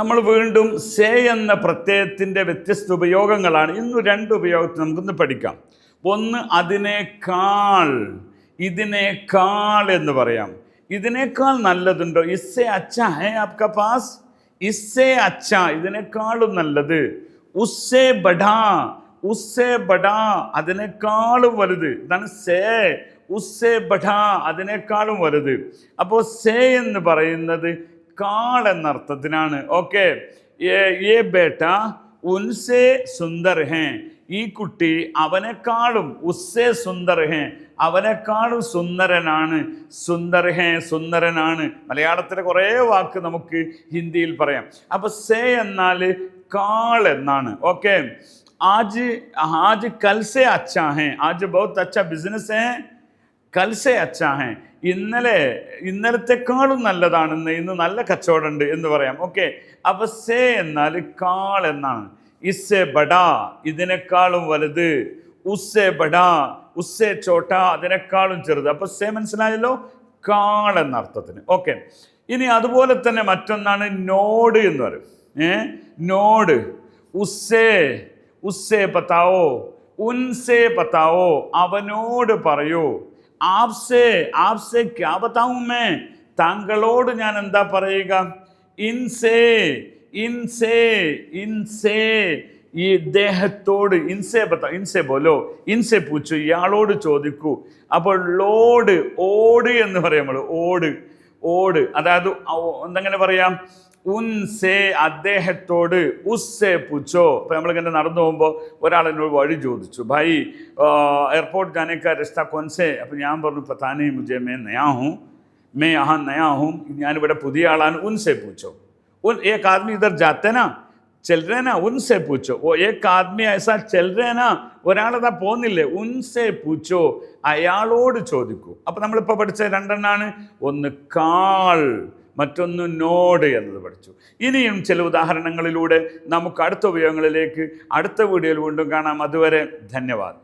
നമ്മൾ വീണ്ടും സേ എന്ന പ്രത്യയത്തിൻ്റെ വ്യത്യസ്ത ഉപയോഗങ്ങളാണ് ഇന്ന് രണ്ട് ഉപയോഗത്തിൽ നമുക്കൊന്ന് പഠിക്കാം. ഒന്ന് അതിനേക്കാൾ, ഇതിനേക്കാൾ എന്ന് പറയാം. ഇതിനേക്കാൾ നല്ലതുണ്ടോ? ഇസ്സേ അച്ഛാ ഹേ ആപ്കാ പാസ്, ഇസ്സേ അച്ഛാ ഇതിനേക്കാളും നല്ലത്. ഉസ്സേ ബഡാ, ഉസ്സേ ബഡാ അതിനേക്കാളും വലുത്. ഇതാണ് സേ. ഉസ്സേ ബഡാ അതിനേക്കാളും വലുത്. അപ്പോൾ സേ എന്ന് പറയുന്നത് കാൾ എന്നർത്ഥത്തിനാണ്. ഓക്കെ, ഏ ബേട്ട ഉൻസേ സുന്ദർ ഹേ, ഈ കുട്ടി അവനെക്കാളും, ഉസ്സേ സുന്ദർ ഹേ അവനെക്കാളും സുന്ദരനാണ്. സുന്ദർ ഹേ സുന്ദരനാണ്. മലയാളത്തിലെ കുറേ വാക്ക് നമുക്ക് ഹിന്ദിയിൽ പറയാം. അപ്പോൾ സേ എന്നാൽ കാൾ എന്നാണ്. ഓക്കെ, ആജ് ആജ് കൽസേ അച്ഛാ ഹേ, ആജ് ബഹുത് അച്ഛാ ബിസിനസ് ഹേ, കൽസേ അച്ഛാ ഹേ ഇന്നലത്തെക്കാളും നല്ലതാണ്, ഇന്ന് നല്ല കച്ചവടമുണ്ട് എന്ന് പറയാം. ഓക്കെ, അപ്പോൾ സേ എന്നാൽ കാൾ എന്നാണ്. ഇസ്സേ ബഡാ ഇതിനേക്കാളും വലുത്, ഉസ്സേ ബഡാ ഉസ്സേ ചോട്ടാ അതിനേക്കാളും ചെറുത്. അപ്പോൾ സേ മനസ്സിലായല്ലോ, കാൾ എന്ന അർത്ഥത്തിന്. ഓക്കെ, ഇനി അതുപോലെ തന്നെ മറ്റൊന്നാണ് നോട് എന്ന് പറയും. നോട്, ഉസ്സേ, ഉസ്സേ പത്താവോ, ഉൻസേ പത്താവോ അവനോട് പറയൂ. ആപ്സേ, ആപ്സേ ക്യാ ബതാऊं मैं താങ്കളോട് ഞാൻ എന്താ പറയുക. ഇൻസേ, ഇൻസേ, ഇൻസേ ഈ ഇദ്ദേഹത്തോട്, ഇൻസേ ബത്താ, ഇൻസേ ബോലോ, ഇൻസേ പൂച്ചു ഇയാളോട് ചോദിക്കൂ. അപ്പോൾ ലോഡ്, ഓട് എന്ന് പറയാം നമ്മൾ. ഓട്, ഓട് അതായത് എന്തെങ്ങനെ പറയാം, ഉൻസേ അദ്ദേഹത്തോട്, ഉസ്സേ പൂച്ചോ. ഇപ്പം നമ്മളിങ്ങനെ നടന്നു പോകുമ്പോൾ ഒരാൾ എന്നോട് വഴി ചോദിച്ചു, ഭായി എയർപോർട്ട് ജാനെ കാ രസ്ത കോൻസേ. അപ്പം ഞാൻ പറഞ്ഞു പതാനി മുझे मैं नया हूँ, मैं यहाँ नया हूँ, ഞാനിവിടെ പുതിയ ആളാണ്. ഉൻസേ പൂച്ചോ. एक आदमी इधर जाते ना, चल रहे ना, उनसे पूछो. वो एक आदमी ऐसा चल रहे ना, ഒരാളതാ പോകുന്നില്ലേ, ഉൻസേ പൂച്ചോ അയാളോട് ചോദിക്കൂ. അപ്പം നമ്മളിപ്പോൾ പഠിച്ച രണ്ടെണ്ണാണ്. ഒന്ന് കാൾ, മറ്റൊന്ന് നോട് എന്നത് പഠിച്ചു. ഇനിയും ചില ഉദാഹരണങ്ങളിലൂടെ നമുക്ക് അടുത്ത ഉപയോഗങ്ങളിലേക്ക് അടുത്ത വീഡിയോയിൽ വീണ്ടും കാണാം. അതുവരെ ധന്യവാദം.